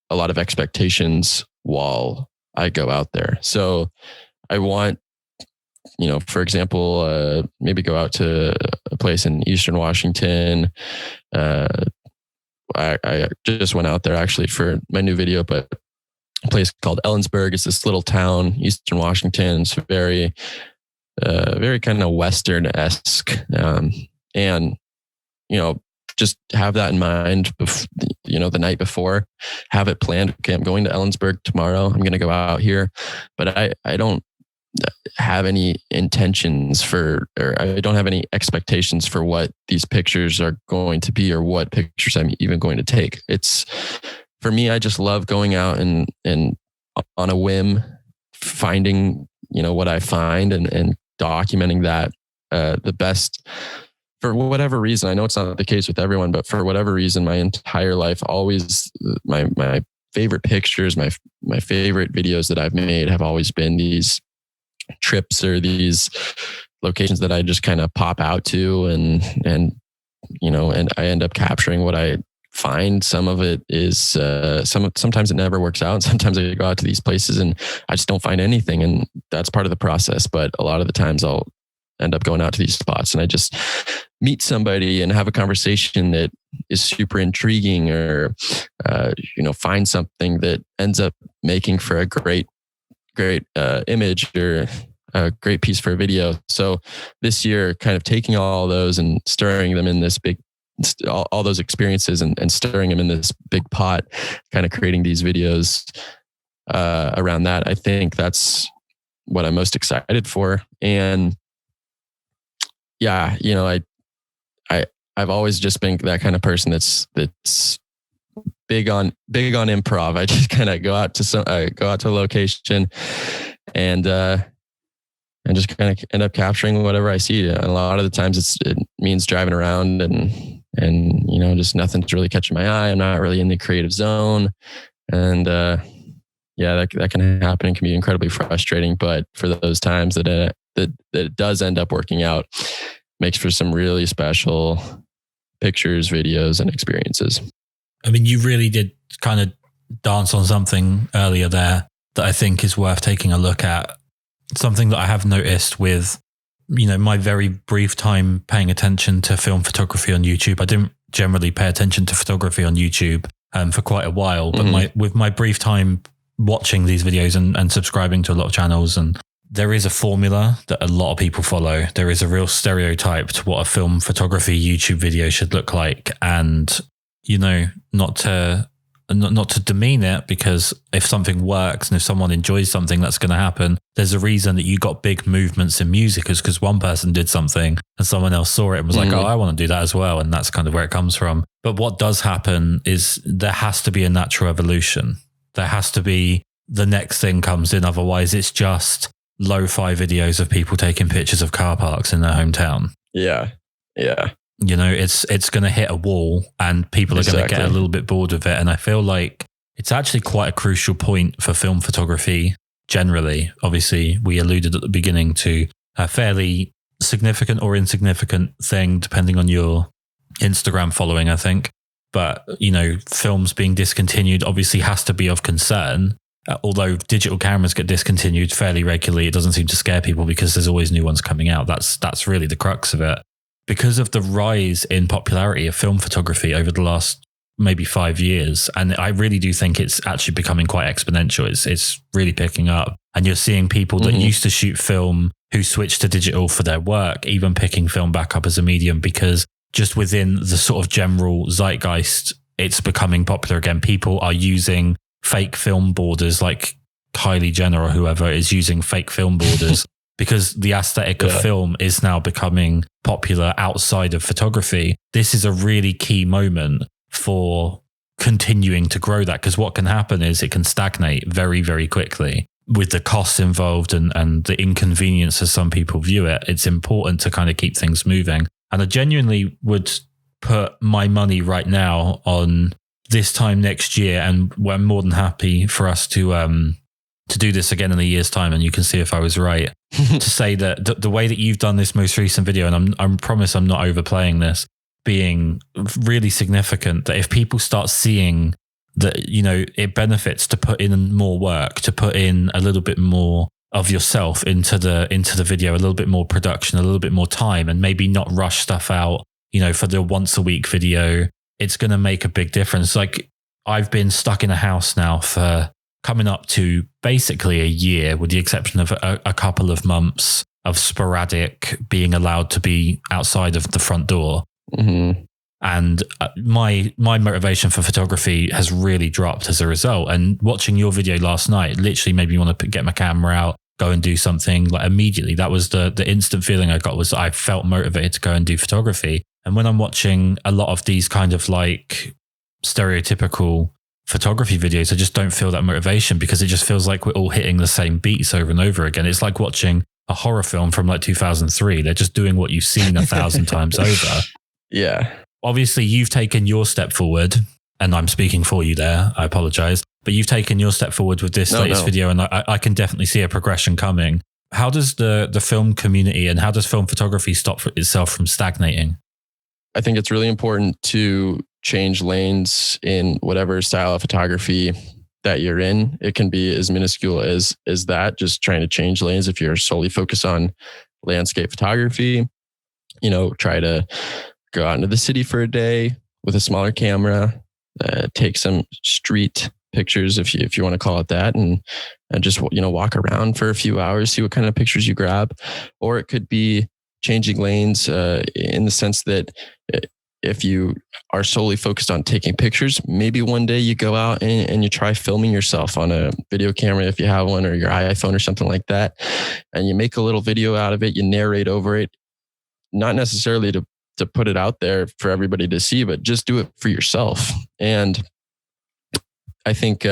a lot of expectations while I go out there. So I want, for example, maybe go out to a place in Eastern Washington. I just went out there actually for my new video, but a place called Ellensburg. It's this little town, Eastern Washington. It's very kind of Western-esque. And, just have that in mind, the night before, have it planned. Okay, I'm going to Ellensburg tomorrow. I'm going to go out here, but I don't have any intentions for, or I don't have any expectations for what these pictures are going to be or what pictures I'm even going to take. It's, for me, I just love going out and on a whim, finding, what I find and documenting that the best. For whatever reason, I know it's not the case with everyone, but for whatever reason, my entire life, always my favorite pictures, my favorite videos that I've made have always been these trips or these locations that I just kind of pop out to and I end up capturing what I find. Some of it is sometimes it never works out. Sometimes I go out to these places and I just don't find anything, and that's part of the process. But a lot of the times I'll end up going out to these spots and I just meet somebody and have a conversation that is super intriguing, or find something that ends up making for a great image or a great piece for a video. So this year, kind of taking all those and stirring them in this big, all those experiences and stirring them in this big pot, kind of creating these videos around that. I think that's what I'm most excited for. And yeah, I've always just been that kind of person that's big on improv. I just kind of go out to a location and just kind of end up capturing whatever I see. And a lot of the times it means driving around and just nothing's really catching my eye. I'm not really in the creative zone. And that can happen and can be incredibly frustrating. But for those times that it does end up working out, makes for some really special pictures, videos, and experiences. I mean, you really did kind of dance on something earlier there that I think is worth taking a look at. Something that I have noticed with, my very brief time paying attention to film photography on YouTube. I didn't generally pay attention to photography on YouTube for quite a while, but with my brief time watching these videos and subscribing to a lot of channels, and there is a formula that a lot of people follow. There is a real stereotype to what a film photography YouTube video should look like. And, not to demean it, because if something works and if someone enjoys something, that's going to happen. There's a reason that you got big movements in music, is because one person did something and someone else saw it and was like, oh, I want to do that as well. And that's kind of where it comes from. But what does happen is there has to be a natural evolution. There has to be, the next thing comes in. Otherwise, it's just lo-fi videos of people taking pictures of car parks in their hometown. Yeah. It's going to hit a wall and people are going to get a little bit bored of it. And I feel like it's actually quite a crucial point for film photography generally. Obviously, we alluded at the beginning to a fairly significant or insignificant thing, depending on your Instagram following, I think. But, films being discontinued obviously has to be of concern. Although digital cameras get discontinued fairly regularly, it doesn't seem to scare people because there's always new ones coming out. That's really the crux of it. Because of the rise in popularity of film photography over the last maybe 5 years, and I really do think it's actually becoming quite exponential. It's really picking up, and you're seeing people that used to shoot film who switched to digital for their work, even picking film back up as a medium, because just within the sort of general zeitgeist, it's becoming popular again. People are using fake film borders, like Kylie Jenner or whoever is using fake film borders because the aesthetic of film is now becoming popular outside of photography. This is a really key moment for continuing to grow that, because what can happen is it can stagnate very, very quickly with the costs involved and the inconvenience as some people view it. It's important to kind of keep things moving. And I genuinely would put my money right now on this time next year, and we're more than happy for us to do this again in a year's time, and you can see if I was right. To say that the way that you've done this most recent video, and I promise I'm not overplaying this, being really significant, that if people start seeing that, it benefits to put in more work, to put in a little bit more of yourself into the video, a little bit more production, a little bit more time, and maybe not rush stuff out, for the once a week video, it's going to make a big difference. Like, I've been stuck in a house now for coming up to basically a year, with the exception of a couple of months of sporadic being allowed to be outside of the front door. Mm-hmm. And my motivation for photography has really dropped as a result. And watching your video last night literally made me want to get my camera out, go and do something like immediately. That was the instant feeling I got, was I felt motivated to go and do photography. And when I'm watching a lot of these kind of like stereotypical photography videos, I just don't feel that motivation, because it just feels like we're all hitting the same beats over and over again. It's like watching a horror film from like 2003. They're just doing what you've seen 1,000 times over. Yeah. Obviously, you've taken your step forward, and I'm speaking for you there. I apologize. But you've taken your step forward with this latest video, and I can definitely see a progression coming. How does the film community and how does film photography stop itself from stagnating? I think it's really important to change lanes in whatever style of photography that you're in. It can be as minuscule as that, just trying to change lanes. If you're solely focused on landscape photography, try to go out into the city for a day with a smaller camera, take some street pictures, if you want to call it that, and just walk around for a few hours, see what kind of pictures you grab. Or it could be changing lanes in the sense that if you are solely focused on taking pictures, maybe one day you go out and you try filming yourself on a video camera, if you have one, or your iPhone or something like that, and you make a little video out of it, you narrate over it, not necessarily to put it out there for everybody to see, but just do it for yourself. And I think,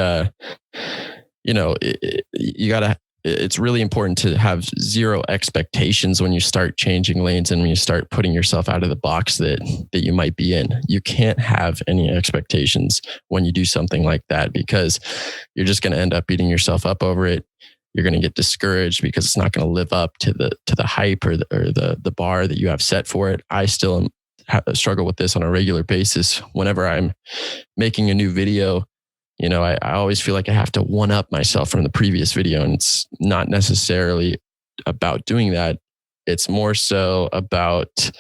it's really important to have zero expectations when you start changing lanes and when you start putting yourself out of the box that you might be in. You can't have any expectations when you do something like that, because you're just going to end up beating yourself up over it. You're going to get discouraged because it's not going to live up to the hype or the bar that you have set for it. I still struggle with this on a regular basis. Whenever I'm making a new video, I always feel like I have to one up myself from the previous video, and it's not necessarily about doing that. It's more so about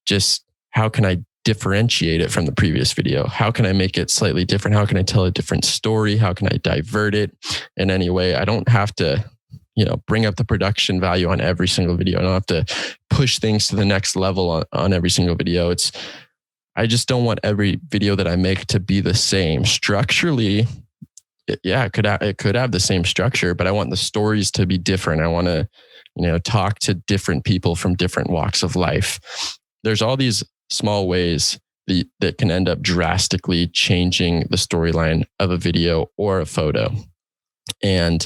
just how can I differentiate it from the previous video? How can I make it slightly different? How can I tell a different story? How can I divert it in any way? I don't have to, bring up the production value on every single video. I don't have to push things to the next level on every single video. I just don't want every video that I make to be the same. Structurally, it could have the same structure, but I want the stories to be different. I want to, talk to different people from different walks of life. There's all these small ways that can end up drastically changing the storyline of a video or a photo. And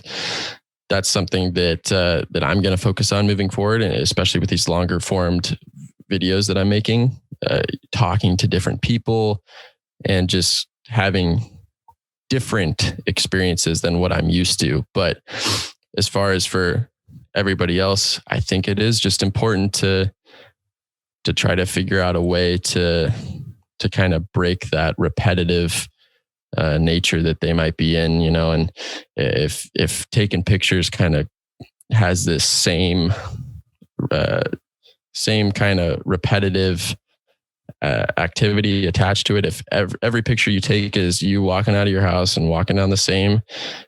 that's something that I'm going to focus on moving forward, and especially with these longer formed videos that I'm making, talking to different people and just having different experiences than what I'm used to. But as far as for everybody else, I think it is just important to try to figure out a way to kind of break that repetitive nature that they might be in, and if taking pictures kind of has this same kind of repetitive activity attached to it. If every picture you take is you walking out of your house and walking down the same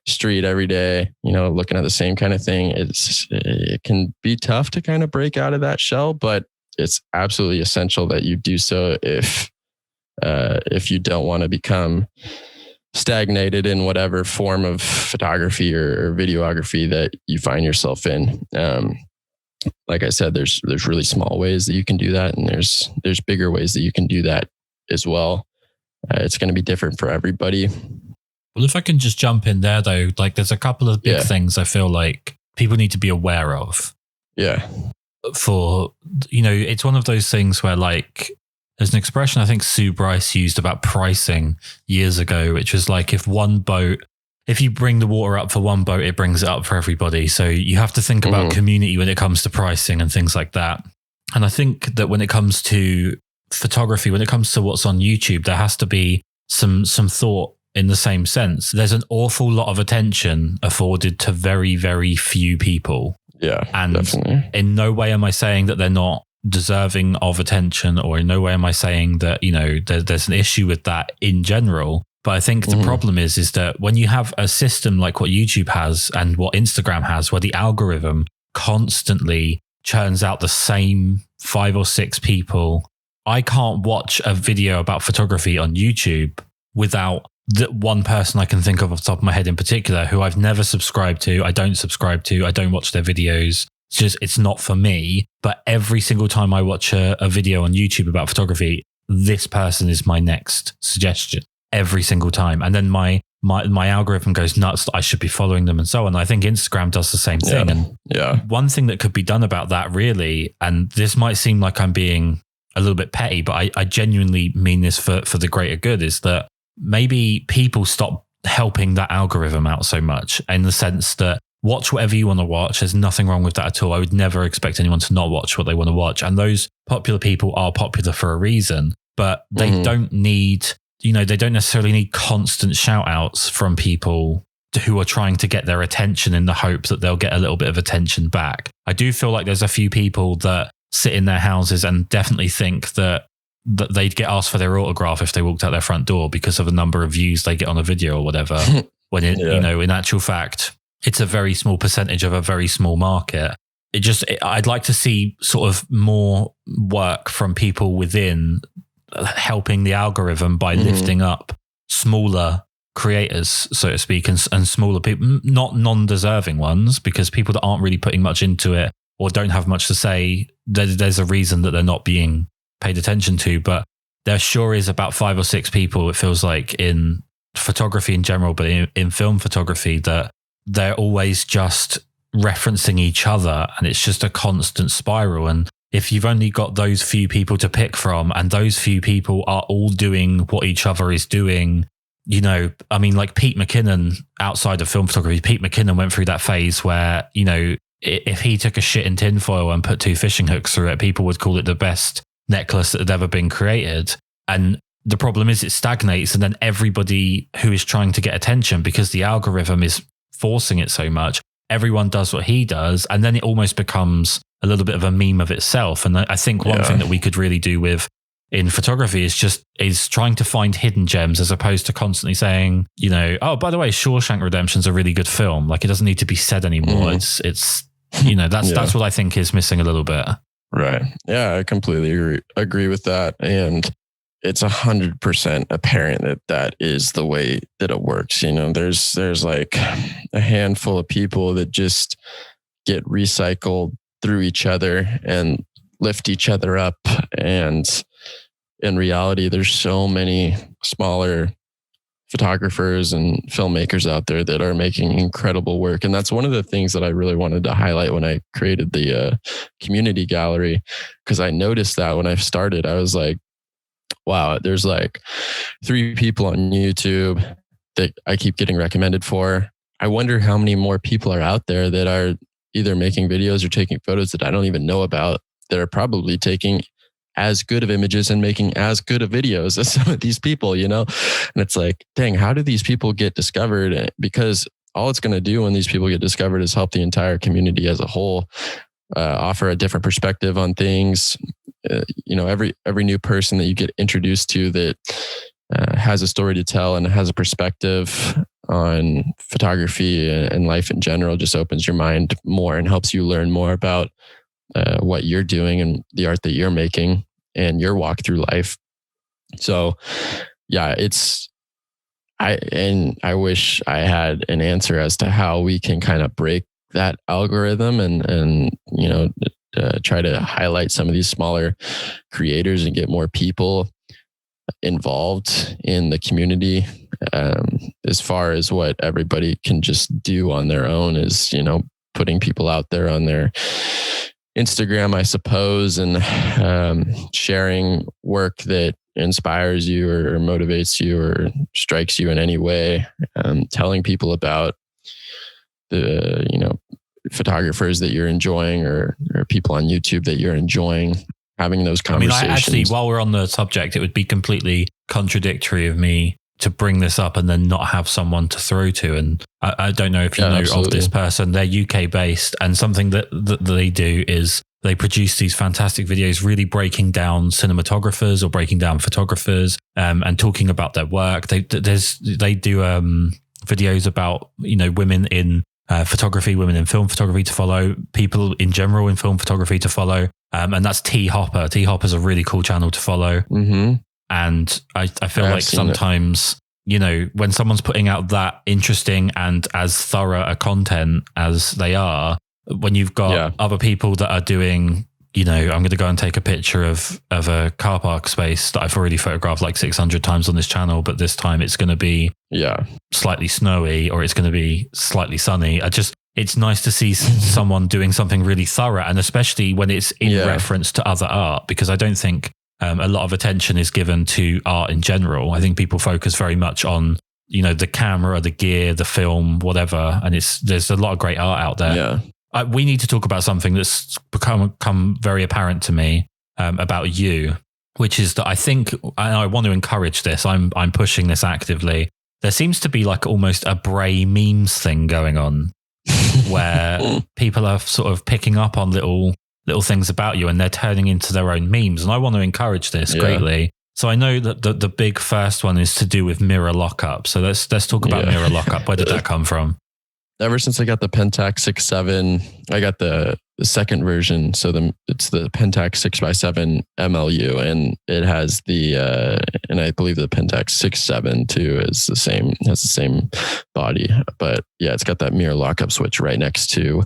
street every day, looking at the same kind of thing, it can be tough to kind of break out of that shell, but it's absolutely essential that you do so if you don't want to become stagnated in whatever form of photography or videography that you find yourself in. Like I said, there's really small ways that you can do that, and there's bigger ways that you can do that as well. It's going to be different for everybody. Well, if I can just jump in there though, like there's a couple of big things I feel like people need to be aware of. Yeah. For, it's one of those things where like, there's an expression I think Sue Bryce used about pricing years ago, which was like, if you bring the water up for one boat, it brings it up for everybody. So you have to think about community when it comes to pricing and things like that. And I think that when it comes to photography, when it comes to what's on YouTube, there has to be some thought in the same sense. There's an awful lot of attention afforded to very, very few people. Yeah, and definitely. In no way am I saying that they're not deserving of attention, or in no way am I saying that, there's an issue with that in general. But I think the problem is that when you have a system like what YouTube has and what Instagram has, where the algorithm constantly churns out the same 5 or 6 people, I can't watch a video about photography on YouTube without that one person I can think of off the top of my head in particular, who I've never subscribed to, I don't subscribe to, I don't watch their videos. It's not for me. But every single time I watch a video on YouTube about photography, this person is my next suggestion every single time. And then my algorithm goes nuts that I should be following them and so on. I think Instagram does the same thing. And one thing that could be done about that really, and this might seem like I'm being a little bit petty, but I genuinely mean this for the greater good, is that maybe people stop helping that algorithm out so much, in the sense that watch whatever you want to watch. There's nothing wrong with that at all. I would never expect anyone to not watch what they want to watch. And those popular people are popular for a reason, but they don't need, they don't necessarily need constant shout outs from people who are trying to get their attention in the hope that they'll get a little bit of attention back. I do feel like there's a few people that sit in their houses and definitely think that they'd get asked for their autograph if they walked out their front door because of the number of views they get on a video or whatever. When in actual fact, it's a very small percentage of a very small market. I'd like to see sort of more work from people within helping the algorithm by lifting up smaller creators, so to speak, and smaller people, not non-deserving ones, because people that aren't really putting much into it or don't have much to say, there's a reason that they're not being paid attention to. But there sure is about 5 or 6 people, it feels like, in photography in general, but in film photography, that they're always just referencing each other, and it's just a constant spiral. And if you've only got those few people to pick from, and those few people are all doing what each other is doing, like Pete McKinnon, outside of film photography, Pete McKinnon went through that phase where, if he took a shit in tinfoil and put 2 fishing hooks through it, people would call it the best necklace that had ever been created. And the problem is it stagnates, and then everybody who is trying to get attention, because the algorithm is forcing it so much, everyone does what he does, and then it almost becomes a little bit of a meme of itself. And I think one thing that we could really do in photography is trying to find hidden gems, as opposed to constantly saying, oh, by the way, Shawshank Redemption's a really good film. Like, it doesn't need to be said anymore. It's that's what I think is missing a little bit. Right. Yeah, I completely agree with that. And it's 100% apparent that is the way that it works. There's like a handful of people that just get recycled through each other and lift each other up. And in reality, there's so many smaller photographers and filmmakers out there that are making incredible work. And that's one of the things that I really wanted to highlight when I created the community gallery, because I noticed that when I started, I was like, wow, there's like 3 people on YouTube that I keep getting recommended for. I wonder how many more people are out there that are either making videos or taking photos that I don't even know about, that are probably taking as good of images and making as good of videos as some of these people, And it's like, dang, how do these people get discovered? Because all it's going to do when these people get discovered is help the entire community as a whole, offer a different perspective on things. Every new person that you get introduced to that has a story to tell and has a perspective on photography and life in general just opens your mind more and helps you learn more about what you're doing and the art that you're making and your walk through life. So yeah, I wish I had an answer as to how we can kind of break that algorithm and try to highlight some of these smaller creators and get more people involved in the community. As far as what everybody can just do on their own is, putting people out there on their Instagram, I suppose, and sharing work that inspires you or motivates you or strikes you in any way. Telling people about the, photographers that you're enjoying or people on YouTube that you're enjoying, having those conversations. While we're on the subject, it would be completely contradictory of me to bring this up and then not have someone to throw to. And I don't know if you know absolutely. Of this person. They're UK based, and something that they do is they produce these fantastic videos, really breaking down cinematographers or breaking down photographers, and talking about their work. They do videos about, women in photography, women in film photography to follow, people in general in film photography to follow. And that's T Hopper. T Hopper's a really cool channel to follow. Mm-hmm. And I feel like sometimes you know, when someone's putting out that interesting and as thorough a content as they are, when you've got other people that are doing, you know, I'm going to go and take a picture of a car park space that I've already photographed like 600 times on this channel, but this time it's going to be slightly snowy or it's going to be slightly sunny. It's nice to see someone doing something really thorough, and especially when it's in reference to other art, because I don't think a lot of attention is given to art in general. I think people focus very much on, you know, the camera, the gear, the film, whatever, and there's a lot of great art out there. Yeah. We need to talk about something that's become very apparent to me about you, which is that I think, and I want to encourage this, I'm pushing this actively. There seems to be like almost a Brae memes thing going on where people are sort of picking up on little things about you and they're turning into their own memes. And I want to encourage this greatly. So I know that the big first one is to do with mirror lockup. So let's talk about mirror lockup. Where did that come from? Ever since I got the Pentax 6.7, I got the second version. So it's the Pentax 6x7 MLU, and it has and I believe the Pentax 6.7 too has the same body. But yeah, it's got that mirror lockup switch right next to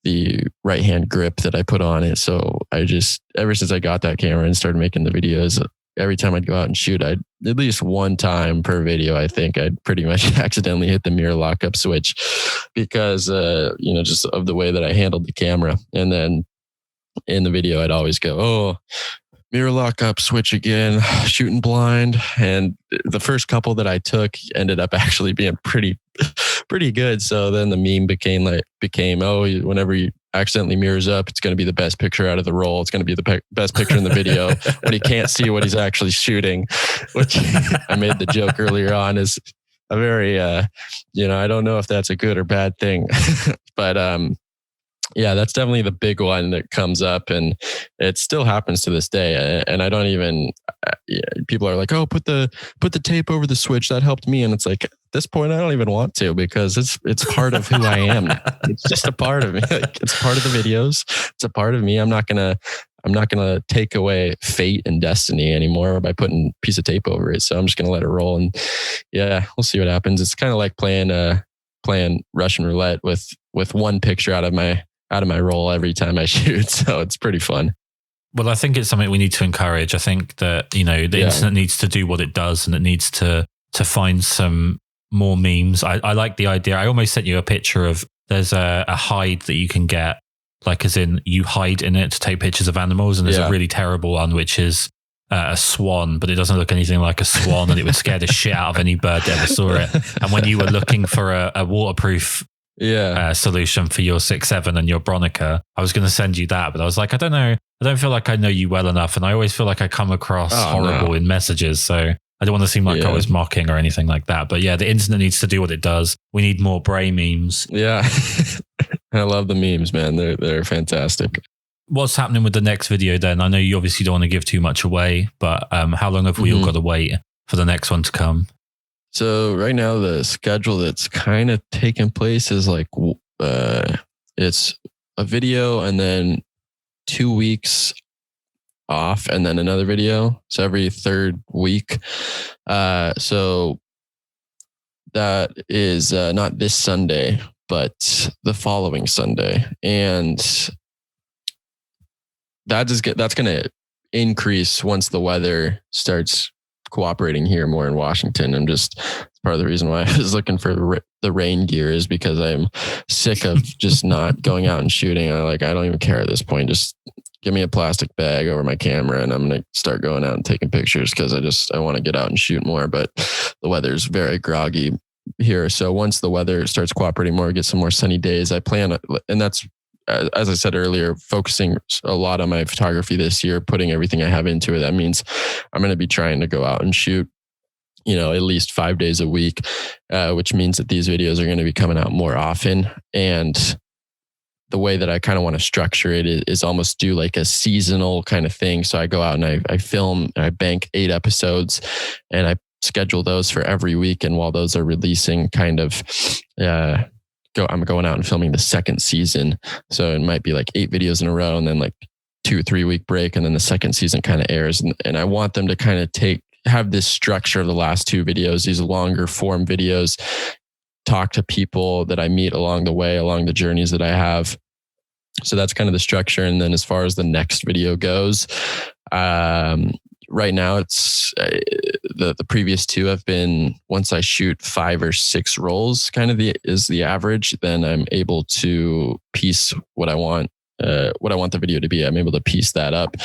the right hand grip that I put on it. So ever since I got that camera and started making the videos, every time I'd go out and shoot, at least one time per video, I think I'd pretty much accidentally hit the mirror lockup switch because, just of the way that I handled the camera. And then in the video, I'd always go, oh, mirror lockup switch again, shooting blind. And the first couple that I took ended up actually being pretty good. So then the meme became, oh, whenever you accidentally mirrors up, it's going to be the best picture out of the roll. It's going to be the best picture in the video when he can't see what he's actually shooting, which I made the joke earlier on is a very, I don't know if that's a good or bad thing, but yeah, that's definitely the big one that comes up, and it still happens to this day. And I don't even, people are like, oh, put the tape over the switch. That helped me. And it's like, at this point, I don't even want to, because it's part of who I am. It's just a part of me. Like, it's part of the videos. It's a part of me. I'm not gonna take away fate and destiny anymore by putting a piece of tape over it. So I'm just gonna let it roll, and yeah, we'll see what happens. It's kind of like playing Russian roulette with one picture out of my roll every time I shoot. So it's pretty fun. Well, I think it's something we need to encourage. I think that, the internet needs to do what it does, and it needs to find some more memes. I like the idea. I almost sent you a picture of, there's a hide that you can get, like as in you hide in it to take pictures of animals. And there's a really terrible one, which is a swan, but it doesn't look anything like a swan, and it would scare the shit out of any bird that ever saw it. And when you were looking for a waterproof solution for your 6.7 and your Bronica, I was going to send you that, but I was like, I don't know. I don't feel like I know you well enough, and I always feel like I come across horrible in messages. So I don't want to seem like I was mocking or anything like that. But yeah, the internet needs to do what it does. We need more Brae memes. Yeah. I love the memes, man. They're fantastic. What's happening with the next video then? I know you obviously don't want to give too much away, but how long have we all got to wait for the next one to come? So right now, the schedule that's kind of taking place is like, it's a video and then 2 weeks off and then another video. So every third week. So that is not this Sunday, but the following Sunday. And that's going to increase once the weather starts cooperating here more in Washington. It's part of the reason why I was looking for the rain gear, is because I'm sick of just not going out and shooting. I don't even care at this point. Just give me a plastic bag over my camera and I'm going to start going out and taking pictures, because I want to get out and shoot more, but the weather's very groggy here. So once the weather starts cooperating more, get some more sunny days, I plan, and that's, as I said earlier, focusing a lot on my photography this year, putting everything I have into it. That means I'm going to be trying to go out and shoot, at least 5 days a week, which means that these videos are going to be coming out more often. And the way that I kind of want to structure it is almost do like a seasonal kind of thing. So I go out and I film, and I bank 8 episodes, and I schedule those for every week. And while those are releasing, I'm going out and filming the second season. So it might be like 8 videos in a row, and then like 2 or 3 week break. And then the second season kind of airs. And I want them to kind of take have this structure of the last two videos, these longer form videos, talk to people that I meet along the way, along the journeys that I have. So that's kind of the structure. And then as far as the next video goes, right now it's the previous two have been, once I shoot 5 or 6 rolls, kind of is the average, then I'm able to piece what I want the video to be. I'm able to piece that up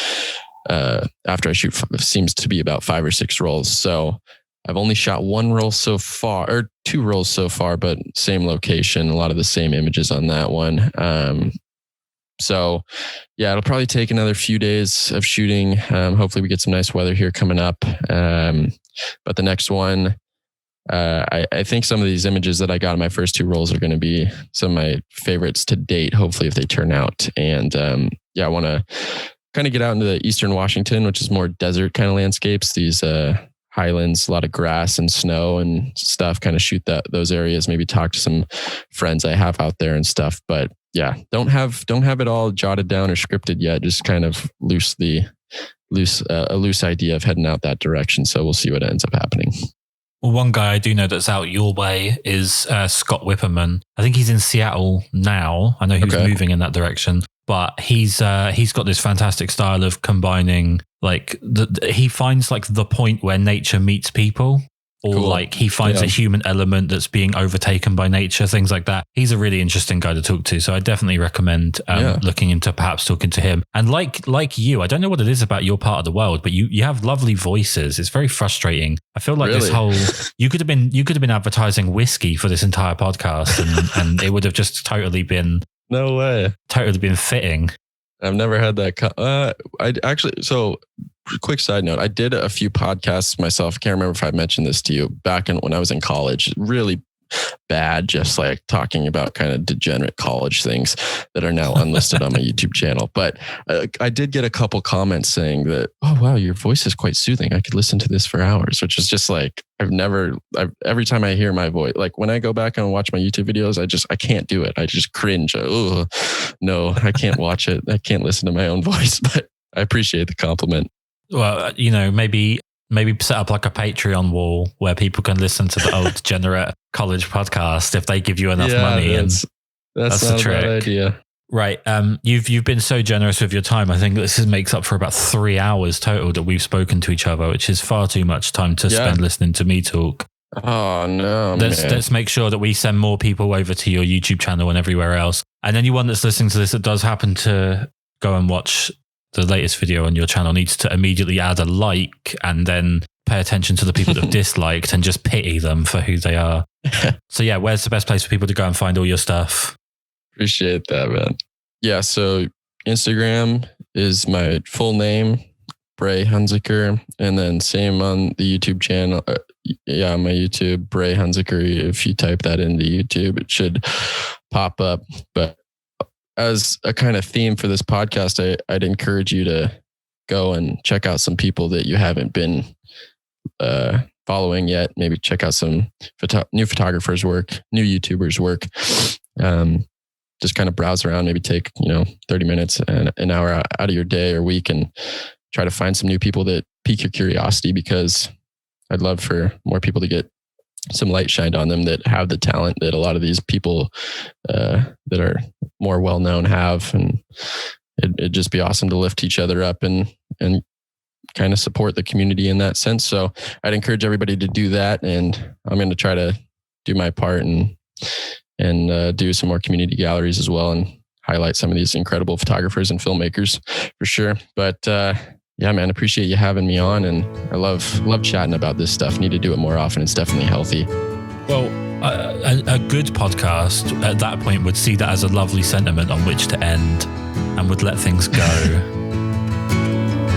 after I shoot, seems to be about 5 or 6 rolls. So I've only shot 1 roll so far, or 2 rolls so far, but same location, a lot of the same images on that one. So yeah, it'll probably take another few days of shooting. Hopefully we get some nice weather here coming up. But the next one, I think some of these images that I got in my first 2 rolls are going to be some of my favorites to date, hopefully if they turn out. And yeah, I want to kind of get out into the Eastern Washington, which is more desert kind of landscapes, these highlands, a lot of grass and snow and stuff, kind of shoot those areas, maybe talk to some friends I have out there and stuff. But yeah, don't have it all jotted down or scripted yet. Just kind of a loose idea of heading out that direction. So we'll see what ends up happening. Well, one guy I do know that's out your way is Scott Whipperman. I think he's in Seattle now. I know he was moving in that direction, but he's got this fantastic style of combining, like he finds like the point where nature meets people. Or cool. Like he finds a human element that's being overtaken by nature, things like that. He's a really interesting guy to talk to. So I definitely recommend looking into perhaps talking to him. And like you, I don't know what it is about your part of the world, but you have lovely voices. It's very frustrating. I feel like this whole, you could have been advertising whiskey for this entire podcast and it would have just totally been. No way. Totally been fitting. I've never had that. I actually, so quick side note, I did a few podcasts myself. I can't remember if I mentioned this to you back when I was in college. Really bad, just like talking about kind of degenerate college things that are now unlisted on my YouTube channel. But I did get a couple comments saying that, oh, wow, your voice is quite soothing. I could listen to this for hours, which is just like, every time I hear my voice, like when I go back and watch my YouTube videos, I can't do it. I just cringe. Oh, no, I can't watch it. I can't listen to my own voice, but I appreciate the compliment. Well, maybe set up like a Patreon wall where people can listen to the old degenerate college podcast if they give you enough money. That's the trick. A bad idea. Right. You've been so generous with your time. I think this makes up for about 3 hours total that we've spoken to each other, which is far too much time to spend listening to me talk. Oh no! Let's make sure that we send more people over to your YouTube channel and everywhere else. And anyone that's listening to this that does happen to go and watch the latest video on your channel needs to immediately add a like and then pay attention to the people that have disliked and just pity them for who they are. So yeah, where's the best place for people to go and find all your stuff? Appreciate that, man. Yeah, so Instagram is my full name, Brae Hunziker, and then same on the YouTube channel. My YouTube, Brae Hunziker. If you type that into YouTube, it should pop up. But as a kind of theme for this podcast, I'd encourage you to go and check out some people that you haven't been following yet. Maybe check out some new photographers' work, new YouTubers' work. Just kind of browse around, maybe take 30 minutes and an hour out of your day or week and try to find some new people that pique your curiosity, because I'd love for more people to get some light shined on them that have the talent that a lot of these people that are more well-known have. And it'd just be awesome to lift each other up and kind of support the community in that sense. So I'd encourage everybody to do that. And I'm going to try to do my part and do some more community galleries as well and highlight some of these incredible photographers and filmmakers for sure. But yeah, man, appreciate you having me on, and I love chatting about this stuff. Need to do it more often. It's definitely healthy. Well, a good podcast at that point would see that as a lovely sentiment on which to end and would let things go.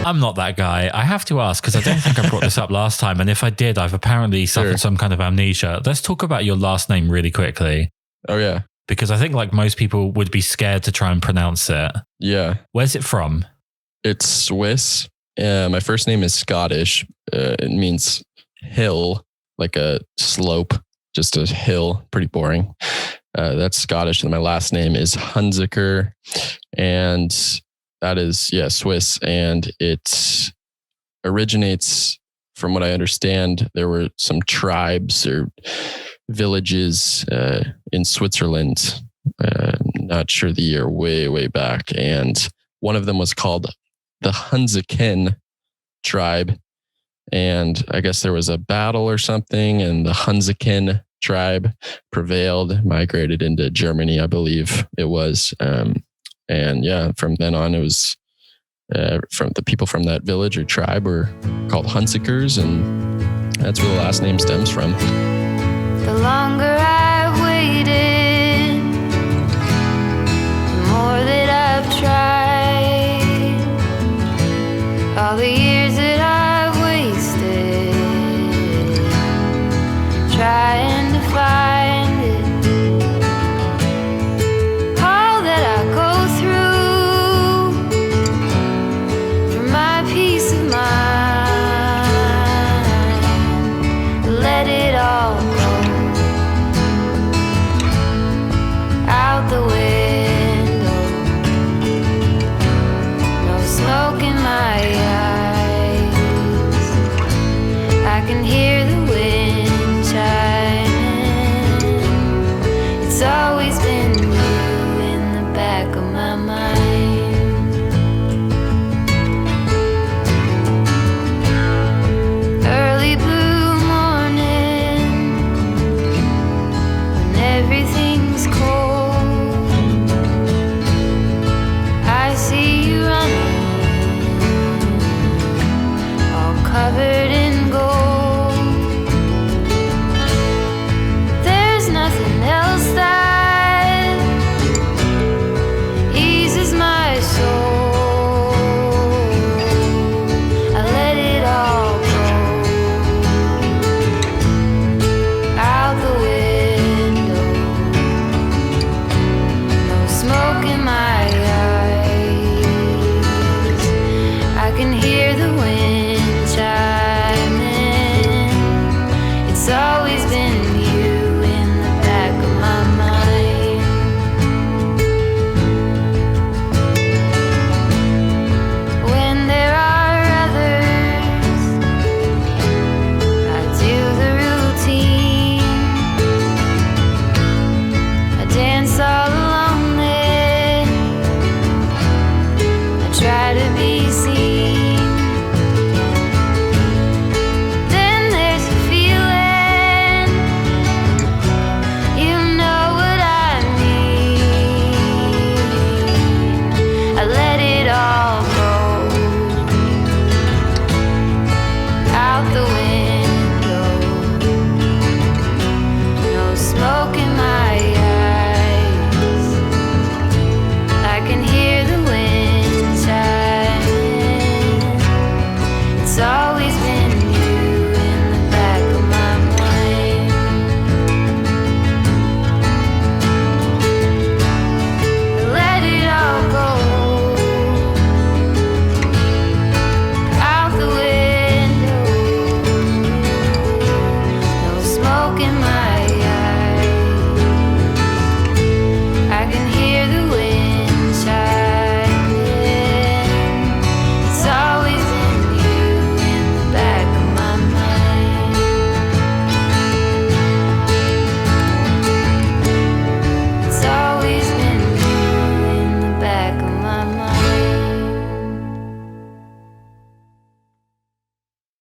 I'm not that guy. I have to ask, because I don't think I brought this up last time. And if I did, I've apparently suffered some kind of amnesia. Let's talk about your last name really quickly. Oh, yeah. Because I think like most people would be scared to try and pronounce it. Yeah. Where's it from? It's Swiss. My first name is Scottish. It means hill, like a slope, just a hill. Pretty boring. That's Scottish. And my last name is Hunziker. And that is, Swiss. And it originates from what I understand, there were some tribes or villages in Switzerland. Not sure the year, way back. And one of them was called the Hunziker tribe. And I guess there was a battle or something, and the Hunziker tribe prevailed, migrated into Germany, I believe it was. And yeah, from then on, it was from the people from that village or tribe were called Hunzikers, and that's where the last name stems from. The longer I've waited, the more that I've tried. All the years that I've wasted trying to find it. All that I go through for my peace of mind, let it all go out the window. No smoke in my eyes. I can hear